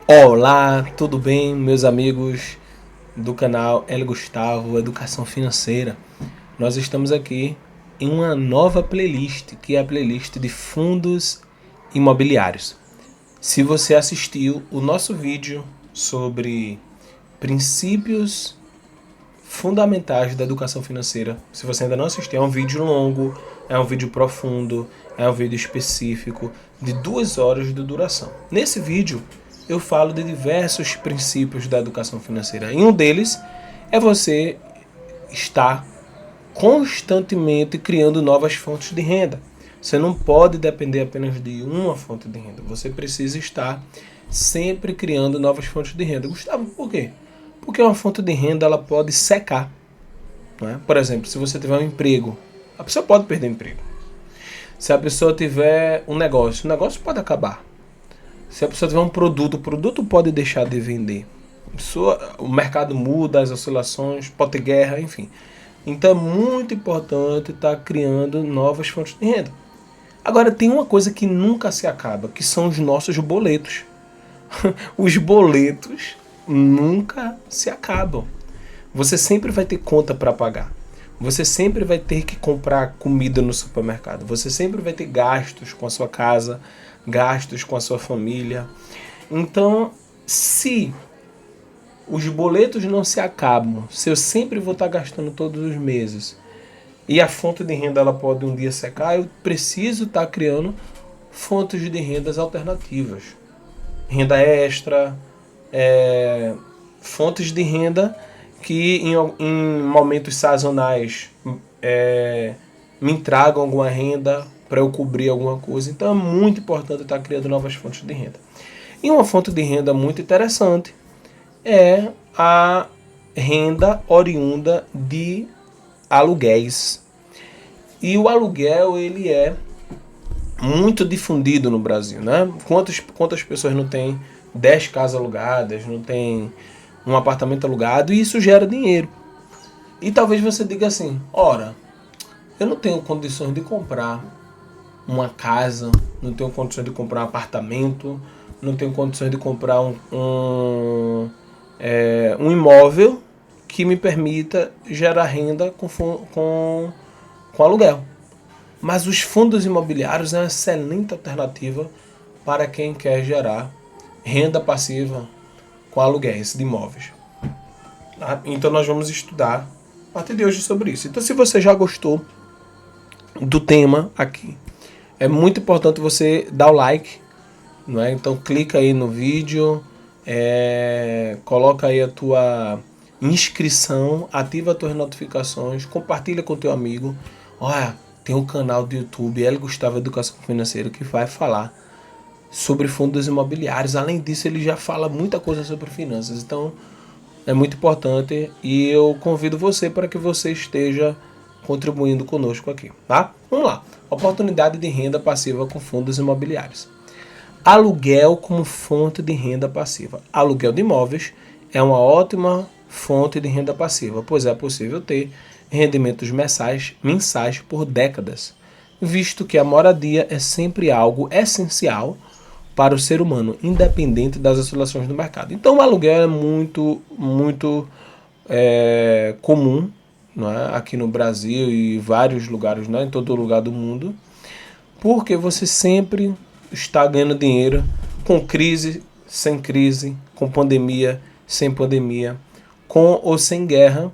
Olá, tudo bem, meus amigos do canal L Gustavo Educação Financeira? Nós estamos aqui em uma nova playlist, que é a playlist de fundos imobiliários. Se você assistiu o nosso vídeo sobre princípios fundamentais da educação financeira, se você ainda não assistiu, é um vídeo longo, é um vídeo profundo, é um vídeo específico de 2 horas de duração. Nesse vídeo eu falo de diversos princípios da educação financeira. E um deles é você estar constantemente criando novas fontes de renda. Você não pode depender apenas de uma fonte de renda. Você precisa estar sempre criando novas fontes de renda. Gustavo, por quê? Porque uma fonte de renda ela pode secar. Não é? Por exemplo, se você tiver um emprego, a pessoa pode perder o emprego. Se a pessoa tiver um negócio, o negócio pode acabar. Se a pessoa tiver um produto, o produto pode deixar de vender. O mercado muda, as oscilações, pode ter guerra, enfim. Então é muito importante estar criando novas fontes de renda. Agora tem uma coisa que nunca se acaba, que são os nossos boletos. Os boletos nunca se acabam. Você sempre vai ter conta para pagar. Você sempre vai ter que comprar comida no supermercado. Você sempre vai ter gastos com a sua casa, gastos com a sua família. Então, se os boletos não se acabam, se eu sempre vou estar gastando todos os meses e a fonte de renda ela pode um dia secar, eu preciso estar criando fontes de rendas alternativas. Renda extra, fontes de renda que em momentos sazonais me tragam alguma renda para eu cobrir alguma coisa. Então é muito importante estar criando novas fontes de renda. E uma fonte de renda muito interessante é a renda oriunda de aluguéis. E o aluguel ele é muito difundido no Brasil, né? Quantas pessoas não têm 10 casas alugadas, não tem um apartamento alugado, e isso gera dinheiro. E talvez você diga assim, ora, eu não tenho condições de comprar uma casa, não tenho condições de comprar um apartamento, não tenho condições de comprar um imóvel que me permita gerar renda com aluguel. Mas os fundos imobiliários é uma excelente alternativa para quem quer gerar renda passiva com aluguéis de imóveis. Então nós vamos estudar a partir de hoje sobre isso. Então se você já gostou do tema aqui, é muito importante você dar o like, não é? Então clica aí no vídeo, coloca aí a tua inscrição, ativa as tuas notificações, compartilha com teu amigo. Olha, tem um canal do YouTube, L Gustavo Educação Financeira, que vai falar sobre fundos imobiliários. Além disso, ele já fala muita coisa sobre finanças. Então, é muito importante e eu convido você para que você esteja contribuindo conosco aqui, tá? Vamos lá. Oportunidade de renda passiva com fundos imobiliários. Aluguel como fonte de renda passiva. Aluguel de imóveis é uma ótima fonte de renda passiva, pois é possível ter rendimentos mensais por décadas, visto que a moradia é sempre algo essencial para o ser humano, independente das oscilações do mercado. Então o aluguel é muito comum, não é? Aqui no Brasil e vários lugares, não é? Em todo lugar do mundo, porque você sempre está ganhando dinheiro com crise, sem crise, com pandemia, sem pandemia, com ou sem guerra,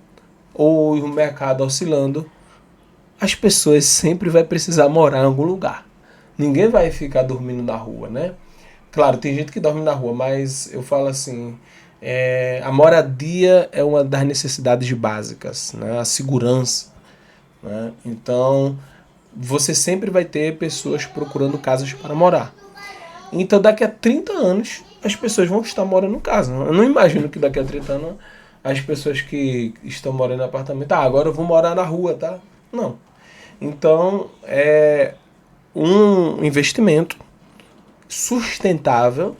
ou o mercado oscilando, as pessoas sempre vão precisar morar em algum lugar. Ninguém vai ficar dormindo na rua, né? Claro, tem gente que dorme na rua, mas eu falo assim, a moradia é uma das necessidades básicas, né? A segurança, né? Então, você sempre vai ter pessoas procurando casas para morar. Então, daqui a 30 anos, as pessoas vão estar morando em casa. Eu não imagino que daqui a 30 anos as pessoas que estão morando em apartamento, agora eu vou morar na rua, tá? Não. Então, é um investimento sustentável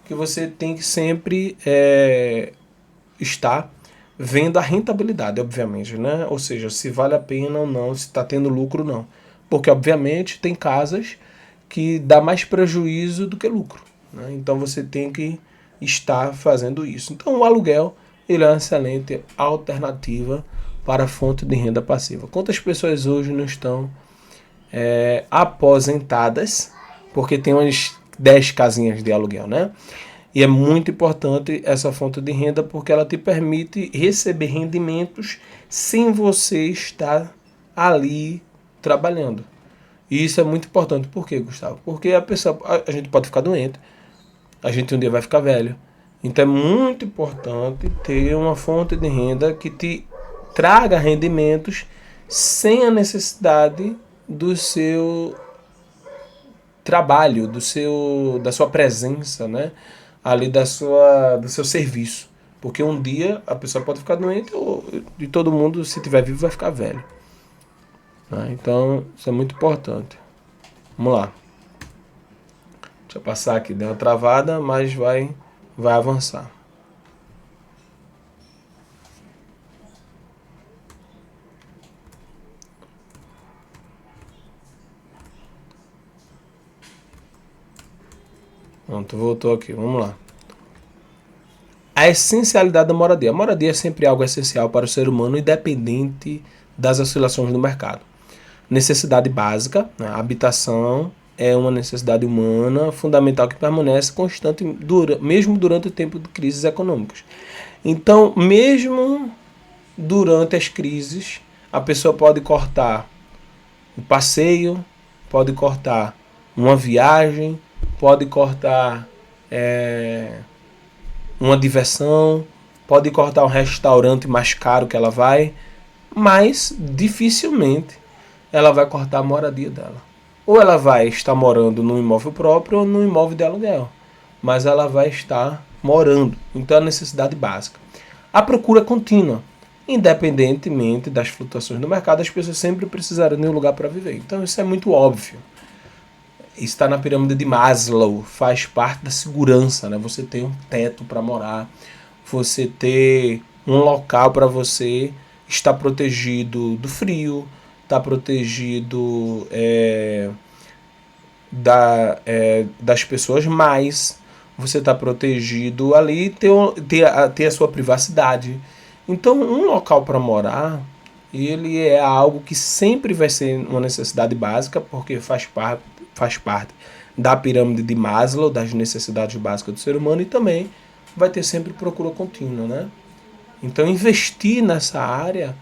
que você tem que sempre estar vendo a rentabilidade, obviamente, né? Ou seja, se vale a pena ou não, se está tendo lucro ou não. Porque, obviamente, tem casas que dá mais prejuízo do que lucro, né? Então você tem que está fazendo isso. Então o aluguel ele é uma excelente alternativa para a fonte de renda passiva. Quantas pessoas hoje não estão aposentadas, porque tem umas 10 casinhas de aluguel, né? E é muito importante essa fonte de renda porque ela te permite receber rendimentos sem você estar ali trabalhando. E isso é muito importante. Por quê, Gustavo? Porque a gente pode ficar doente, a gente um dia vai ficar velho. Então é muito importante ter uma fonte de renda que te traga rendimentos sem a necessidade do seu trabalho, da sua presença, né? Ali do seu serviço. Porque um dia a pessoa pode ficar doente e todo mundo, se tiver vivo, vai ficar velho. Né? Então, isso é muito importante. Vamos lá. Deixa eu passar aqui, deu uma travada, mas vai avançar. Pronto, voltou aqui, vamos lá. A essencialidade da moradia. A moradia é sempre algo essencial para o ser humano, independente das oscilações do mercado. Necessidade básica, né? A habitação é uma necessidade humana fundamental que permanece constante mesmo durante o tempo de crises econômicas. Então, mesmo durante as crises, a pessoa pode cortar um passeio, pode cortar uma viagem, pode cortar uma diversão, pode cortar um restaurante mais caro que ela vai, mas dificilmente ela vai cortar a moradia dela. Ou ela vai estar morando num imóvel próprio ou num imóvel de aluguel, mas ela vai estar morando. Então é a necessidade básica. A procura contínua. Independentemente das flutuações do mercado, as pessoas sempre precisarão de um lugar para viver. Então isso é muito óbvio. Está na pirâmide de Maslow, faz parte da segurança, né? Você ter um teto para morar, você ter um local para você estar protegido do frio, estar protegido das pessoas mais, você está protegido ali, ter a sua privacidade. Então, um local para morar, ele é algo que sempre vai ser uma necessidade básica, porque faz parte da pirâmide de Maslow, das necessidades básicas do ser humano, e também vai ter sempre procura contínua, né? Então, investir nessa área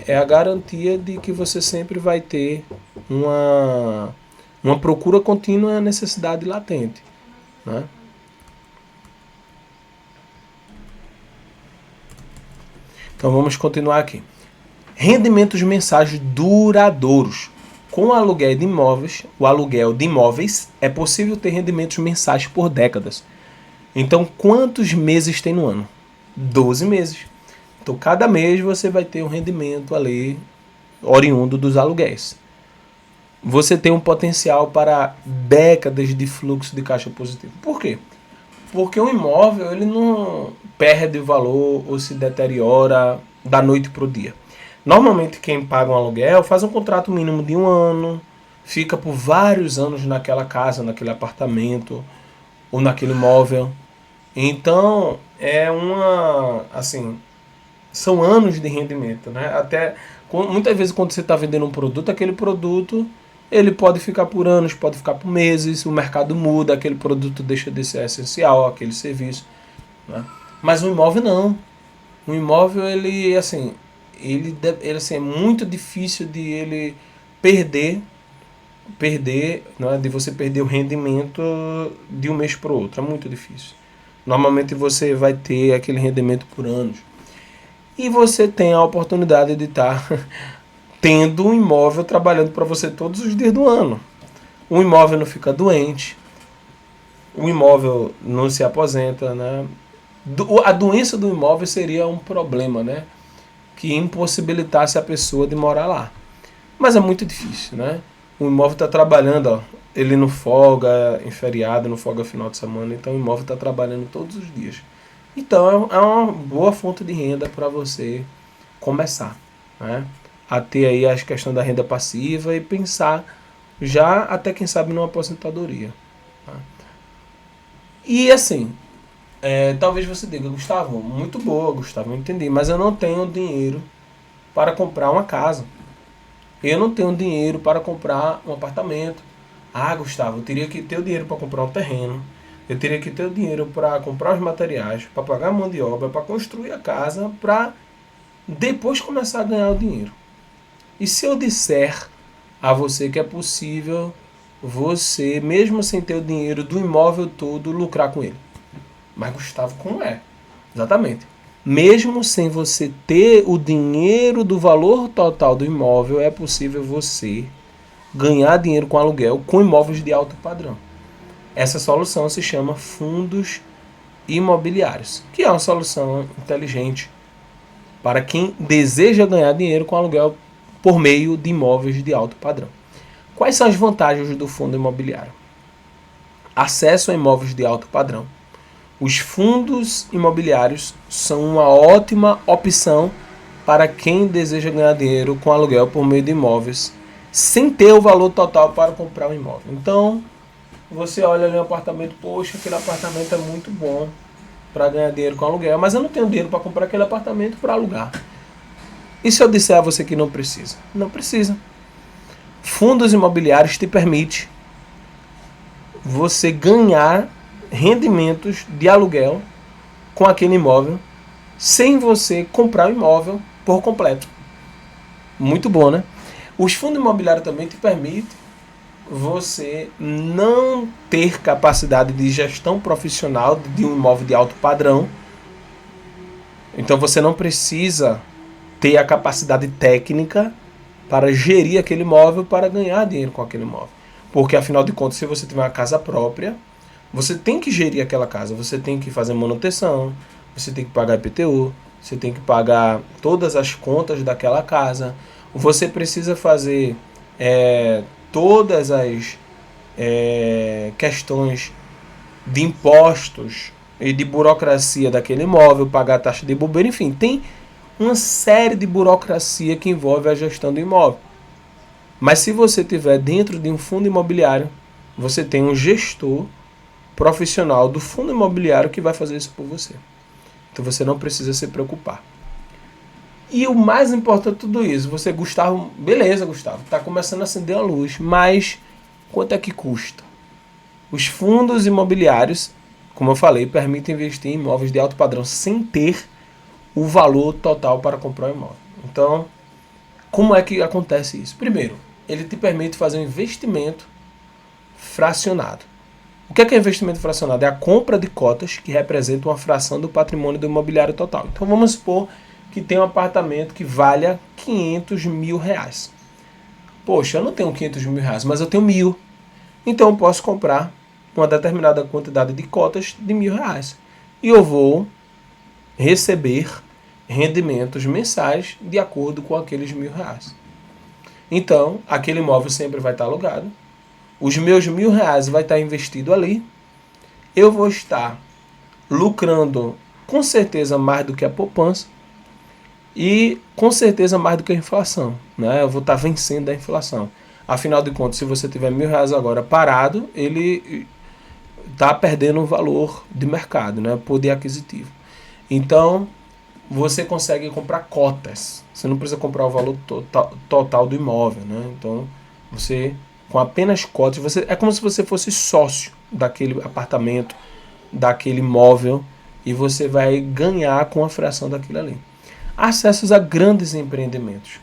é a garantia de que você sempre vai ter uma procura contínua e a necessidade latente, né? Então vamos continuar aqui. Rendimentos mensais duradouros. Com o aluguel de imóveis é possível ter rendimentos mensais por décadas. Então, quantos meses tem no ano? 12 meses. Então, cada mês você vai ter um rendimento ali oriundo dos aluguéis. Você tem um potencial para décadas de fluxo de caixa positivo. Por quê? Porque o imóvel ele não perde valor ou se deteriora da noite para o dia. Normalmente quem paga um aluguel faz um contrato mínimo de 1 ano, fica por vários anos naquela casa, naquele apartamento ou naquele imóvel. Então são anos de rendimento, né? Até muitas vezes quando você está vendendo um produto, aquele produto ele pode ficar por anos, pode ficar por meses, o mercado muda, aquele produto deixa de ser essencial, aquele serviço, né? Mas um imóvel não. Um imóvel ele é muito difícil de ele perder, né? De você perder o rendimento de um mês para o outro, é muito difícil. Normalmente você vai ter aquele rendimento por anos. E você tem a oportunidade de estar tendo um imóvel trabalhando para você todos os dias do ano. O imóvel não fica doente, o imóvel não se aposenta, né? A doença do imóvel seria um problema, né? Que impossibilitasse a pessoa de morar lá. Mas é muito difícil, né? O imóvel está trabalhando, ó, ele não folga em feriado, não folga final de semana, então o imóvel está trabalhando todos os dias. Então é uma boa fonte de renda para você começar, né? A ter aí a questão da renda passiva e pensar já até quem sabe numa aposentadoria. Tá? E assim, Talvez você diga, Gustavo, muito boa, Gustavo, eu entendi, mas eu não tenho dinheiro para comprar uma casa. Eu não tenho dinheiro para comprar um apartamento. Ah, Gustavo, eu teria que ter o dinheiro para comprar um terreno. Eu teria que ter o dinheiro para comprar os materiais, para pagar a mão de obra, para construir a casa, para depois começar a ganhar o dinheiro. E se eu disser a você que é possível você, mesmo sem ter o dinheiro do imóvel todo, lucrar com ele? Mas, Gustavo, como é? Exatamente. Mesmo sem você ter o dinheiro do valor total do imóvel, é possível você ganhar dinheiro com aluguel com imóveis de alto padrão. Essa solução se chama fundos imobiliários, que é uma solução inteligente para quem deseja ganhar dinheiro com aluguel por meio de imóveis de alto padrão. Quais são as vantagens do fundo imobiliário? Acesso a imóveis de alto padrão. Os fundos imobiliários são uma ótima opção para quem deseja ganhar dinheiro com aluguel por meio de imóveis, sem ter o valor total para comprar um imóvel. Então, você olha ali um apartamento, poxa, aquele apartamento é muito bom para ganhar dinheiro com aluguel, mas eu não tenho dinheiro para comprar aquele apartamento para alugar. E se eu disser a você que não precisa? Não precisa. Fundos imobiliários te permite você ganhar rendimentos de aluguel com aquele imóvel sem você comprar o imóvel por completo. Muito bom, né? Os fundos imobiliários também te permitem você não ter capacidade de gestão profissional de um imóvel de alto padrão. Então você não precisa ter a capacidade técnica para gerir aquele imóvel, para ganhar dinheiro com aquele imóvel. Porque afinal de contas, se você tiver uma casa própria, você tem que gerir aquela casa, você tem que fazer manutenção, você tem que pagar IPTU, você tem que pagar todas as contas daquela casa, você precisa fazer todas as questões de impostos e de burocracia daquele imóvel, pagar a taxa de bobeira, enfim, tem uma série de burocracia que envolve a gestão do imóvel. Mas se você tiver dentro de um fundo imobiliário, você tem um gestor profissional do fundo imobiliário que vai fazer isso por você. Então você não precisa se preocupar. E o mais importante de tudo isso, você, Gustavo, beleza, Gustavo, está começando a acender a luz, mas quanto é que custa? Os fundos imobiliários, como eu falei, permitem investir em imóveis de alto padrão sem ter o valor total para comprar um imóvel. Então, como é que acontece isso? Primeiro, ele te permite fazer um investimento fracionado. O que é investimento fracionado? É a compra de cotas que representam uma fração do patrimônio do imobiliário total. Então vamos supor que tem um apartamento que valha 500 mil reais. Poxa, eu não tenho 500 mil reais, mas eu tenho 1.000. Então eu posso comprar uma determinada quantidade de cotas de 1.000 reais. E eu vou receber rendimentos mensais de acordo com aqueles 1.000 reais. Então, aquele imóvel sempre vai estar alugado. Os meus 1.000 reais vai estar investido ali. Eu vou estar lucrando com certeza mais do que a poupança e com certeza mais do que a inflação, né? Eu vou estar vencendo a inflação. Afinal de contas, se você tiver 1.000 reais agora parado, ele está perdendo o valor de mercado, né? Poder aquisitivo. Então, você consegue comprar cotas. Você não precisa comprar o valor total do imóvel, né? Então, você, com apenas cotas, é como se você fosse sócio daquele apartamento, daquele imóvel, e você vai ganhar com a fração daquilo ali. Acessos a grandes empreendimentos.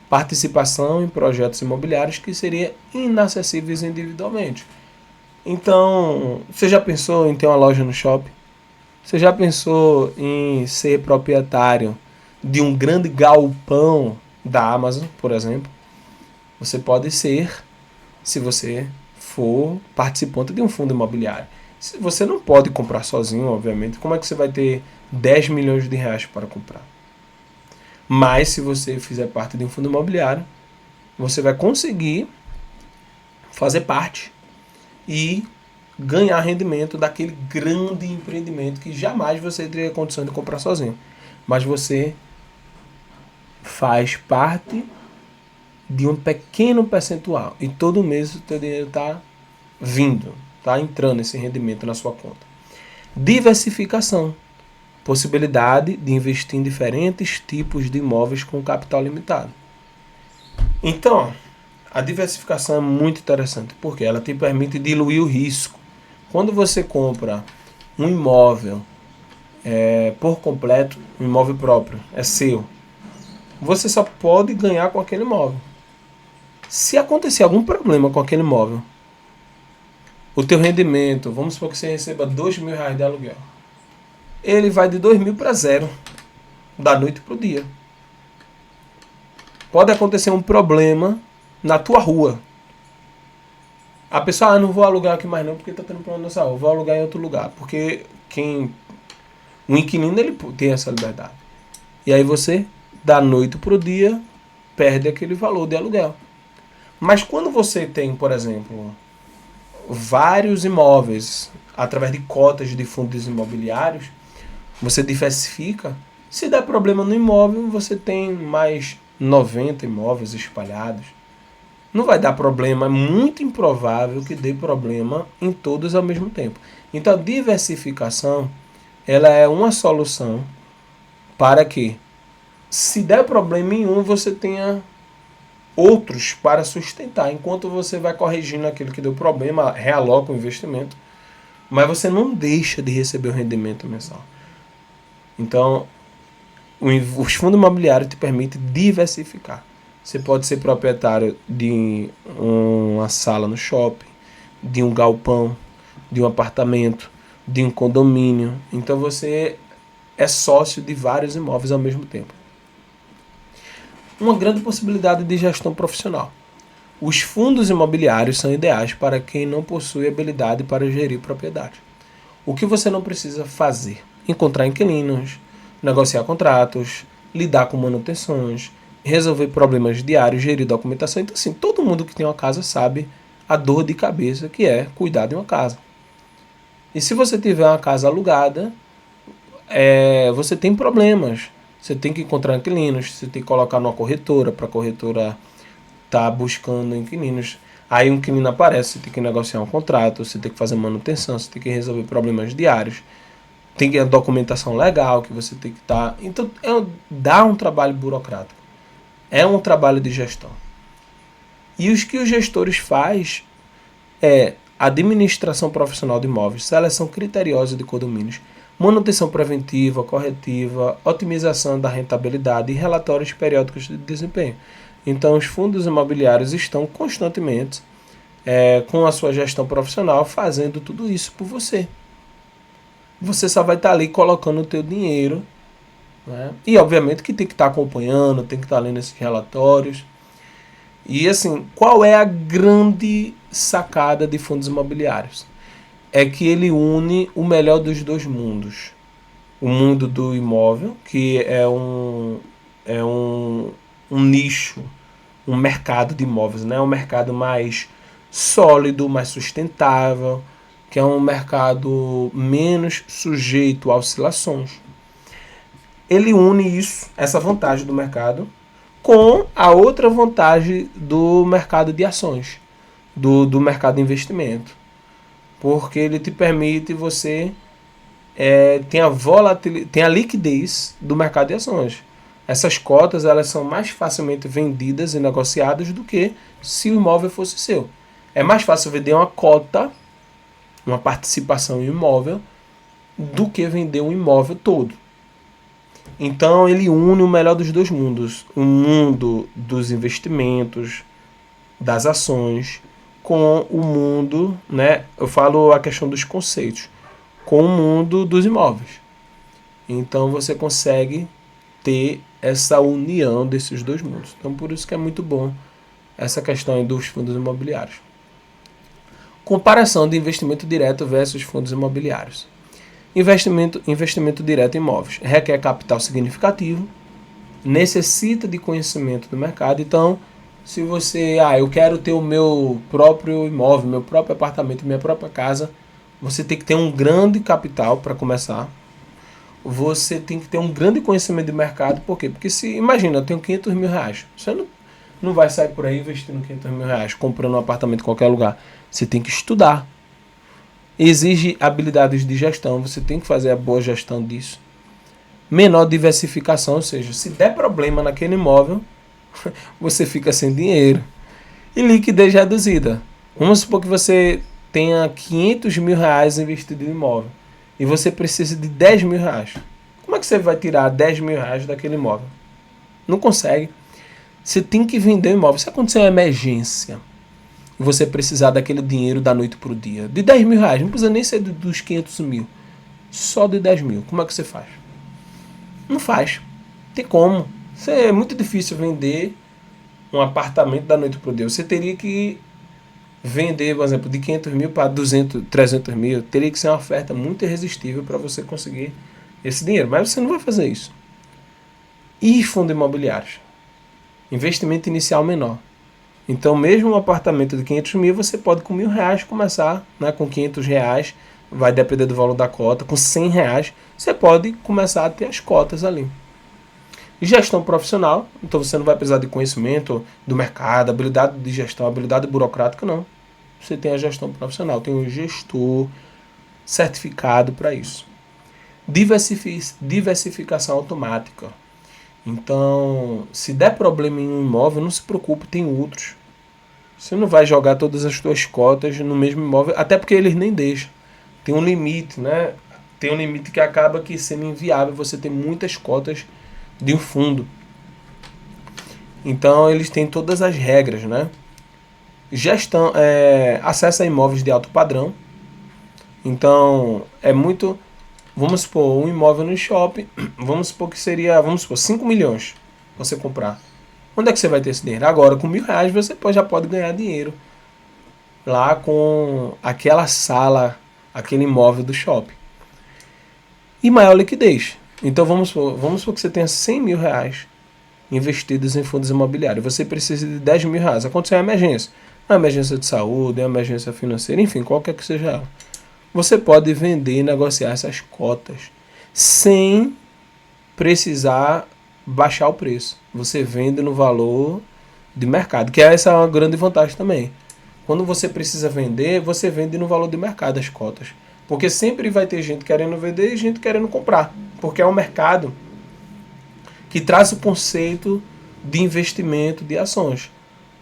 Participação em projetos imobiliários que seriam inacessíveis individualmente. Então, você já pensou em ter uma loja no shopping? Você já pensou em ser proprietário de um grande galpão da Amazon, por exemplo? Você pode ser, se você for participante de um fundo imobiliário. Você não pode comprar sozinho, obviamente. Como é que você vai ter 10 milhões de reais para comprar? Mas se você fizer parte de um fundo imobiliário, você vai conseguir fazer parte e ganhar rendimento daquele grande empreendimento que jamais você teria condição de comprar sozinho. Mas você faz parte de um pequeno percentual e todo mês o teu dinheiro está vindo, está entrando esse rendimento na sua conta. Diversificação. Possibilidade de investir em diferentes tipos de imóveis com capital limitado. Então, a diversificação é muito interessante, porque ela te permite diluir o risco. Quando você compra um imóvel por completo, um imóvel próprio, é seu, você só pode ganhar com aquele imóvel. Se acontecer algum problema com aquele imóvel, o teu rendimento, vamos supor que você receba R$2.000 de aluguel, ele vai de 2.000 para zero, da noite para o dia. Pode acontecer um problema na tua rua. A pessoa, não vou alugar aqui mais não, porque está tendo problema nessa rua, vou alugar em outro lugar, porque o inquilino ele tem essa liberdade. E aí você, da noite para o dia, perde aquele valor de aluguel. Mas quando você tem, por exemplo, vários imóveis, através de cotas de fundos imobiliários, você diversifica. Se der problema no imóvel, você tem mais 90 imóveis espalhados. Não vai dar problema, é muito improvável que dê problema em todos ao mesmo tempo. Então a diversificação, ela é uma solução para que, se der problema em um, você tenha outros para sustentar, enquanto você vai corrigindo aquilo que deu problema, realoca o investimento, mas você não deixa de receber o rendimento mensal. Então, os fundos imobiliários te permitem diversificar. Você pode ser proprietário de uma sala no shopping, de um galpão, de um apartamento, de um condomínio. Então você é sócio de vários imóveis ao mesmo tempo. Uma grande possibilidade de gestão profissional. Os fundos imobiliários são ideais para quem não possui habilidade para gerir propriedade. O que você não precisa fazer? Encontrar inquilinos, negociar contratos, lidar com manutenções, resolver problemas diários, gerir documentação. Então, assim, todo mundo que tem uma casa sabe a dor de cabeça que é cuidar de uma casa. E se você tiver uma casa alugada, você tem problemas. Você tem que encontrar inquilinos, você tem que colocar numa corretora, para a corretora estar buscando inquilinos. Aí um inquilino aparece, você tem que negociar um contrato, você tem que fazer manutenção, você tem que resolver problemas diários. Tem que a documentação legal que você tem que estar. Então, dá um trabalho burocrático. É um trabalho de gestão. E os que os gestores fazem é administração profissional de imóveis, seleção criteriosa de condomínios, manutenção preventiva, corretiva, otimização da rentabilidade e relatórios periódicos de desempenho. Então, os fundos imobiliários estão constantemente com a sua gestão profissional fazendo tudo isso por você. Você só vai estar ali colocando o teu dinheiro, né? E obviamente que tem que estar acompanhando, tem que estar lendo esses relatórios. E assim, qual é a grande sacada de fundos imobiliários? É que ele une o melhor dos dois mundos. O mundo do imóvel, que é um nicho, um mercado de imóveis, né? Um mercado mais sólido, mais sustentável, que é um mercado menos sujeito a oscilações. Ele une isso, essa vantagem do mercado, com a outra vantagem do mercado de ações, do mercado de investimento. Porque ele te permite você tem a liquidez do mercado de ações. Essas cotas elas são mais facilmente vendidas e negociadas do que se o imóvel fosse seu. É mais fácil vender uma cota, uma participação em um imóvel, do que vender um imóvel todo. Então ele une o melhor dos dois mundos. O mundo dos investimentos, das ações, com o mundo, né? Eu falo a questão dos conceitos, com o mundo dos imóveis. Então você consegue ter essa união desses dois mundos. Então por isso que é muito bom essa questão aí dos fundos imobiliários. Comparação de investimento direto versus fundos imobiliários. Investimento direto em imóveis requer capital significativo, necessita de conhecimento do mercado. Então, se você, eu quero ter o meu próprio imóvel, meu próprio apartamento, minha própria casa, você tem que ter um grande capital para começar. Você tem que ter um grande conhecimento de mercado. Por quê? Porque imagina, eu tenho R$500.000. Você não vai sair por aí investindo R$500.000, comprando um apartamento em qualquer lugar. Você tem que estudar. Exige habilidades de gestão, você tem que fazer a boa gestão disso. Menor diversificação, ou seja, se der problema naquele imóvel, você fica sem dinheiro. E liquidez reduzida. Vamos supor que você tenha 500 mil reais investido em imóvel e você precisa de 10 mil reais. Como é que você vai tirar 10 mil reais daquele imóvel? Não consegue. Você tem que vender o imóvel. Se acontecer uma emergência e você precisar daquele dinheiro da noite para o dia, de 10 mil reais, não precisa nem ser dos 500 mil, só de 10 mil, como é que você faz? Não faz. Tem como. É muito difícil vender um apartamento da noite para o dia. Você teria que vender, por exemplo, de 500 mil para 200, 300 mil. Teria que ser uma oferta muito irresistível para você conseguir esse dinheiro. Mas você não vai fazer isso. E fundos imobiliários? Investimento inicial menor. Então, mesmo um apartamento de 500 mil, você pode com R$ 1.000 começar, né, com R$ 500, vai depender do valor da cota, com R$ 100, você pode começar a ter as cotas ali. Gestão profissional, então você não vai precisar de conhecimento do mercado, habilidade de gestão, habilidade burocrática, não. Você tem a gestão profissional, tem um gestor certificado para isso. Diversificação automática. Então, se der problema em um imóvel, não se preocupe, tem outros. Você não vai jogar todas as suas cotas no mesmo imóvel, até porque eles nem deixam. Tem um limite, né? Tem um limite que acaba que sendo inviável você ter muitas cotas de um fundo. Então, eles têm todas as regras, né? Gestão, acesso a imóveis de alto padrão. Então, é muito... Vamos supor, um imóvel no shopping, vamos supor que seria, 5 milhões você comprar. Onde é que você vai ter esse dinheiro? Agora, com R$ 1.000 você já pode ganhar dinheiro lá com aquela sala, aquele imóvel do shopping. E maior liquidez. Então vamos supor que você tenha R$ 100 mil investidos em fundos imobiliários. Você precisa de R$ 10 mil. Aconteceu uma emergência de saúde, uma emergência financeira, enfim, qualquer que seja ela. Você pode vender e negociar essas cotas sem precisar baixar o preço. Você vende no valor de mercado, que essa é uma grande vantagem também. Quando você precisa vender, você vende no valor de mercado as cotas. Porque sempre vai ter gente querendo vender e gente querendo comprar. Porque é um mercado que traz o conceito de investimento de ações.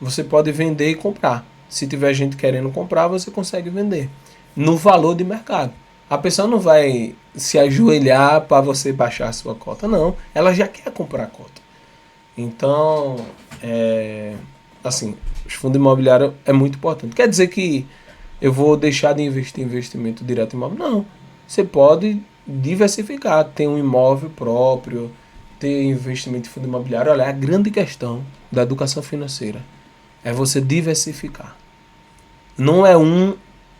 Você pode vender e comprar. Se tiver gente querendo comprar, você consegue vender no valor de mercado. A pessoa não vai se ajoelhar para você baixar a sua cota, não. Ela já quer comprar a cota. Então, assim, os fundos imobiliários é muito importante. Quer dizer que eu vou deixar de investir em investimento direto em imóvel? Não. Você pode diversificar, ter um imóvel próprio, ter investimento em fundo imobiliário. Olha, a grande questão da educação financeira é você diversificar. Não é um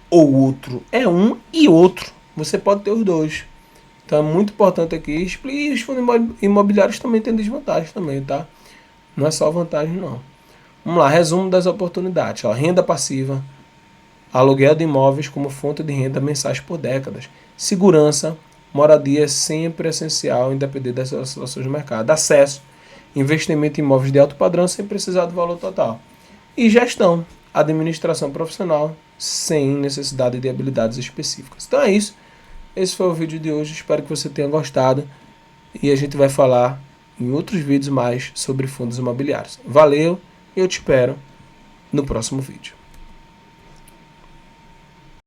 ou outro, é um e outro. Você pode ter os dois. Então é muito importante aqui. E os fundos imobiliários também têm desvantagens também, tá? Não é só vantagem, não. Vamos lá, resumo das oportunidades. Ó, renda passiva, aluguel de imóveis como fonte de renda mensais por décadas. Segurança, moradia é sempre essencial, independente das situações do mercado. Acesso, investimento em imóveis de alto padrão sem precisar do valor total. E gestão, administração profissional, sem necessidade de habilidades específicas. Então é isso. Esse foi o vídeo de hoje. Espero que você tenha gostado. E a gente vai falar em outros vídeos mais sobre fundos imobiliários. Valeu e eu te espero no próximo vídeo.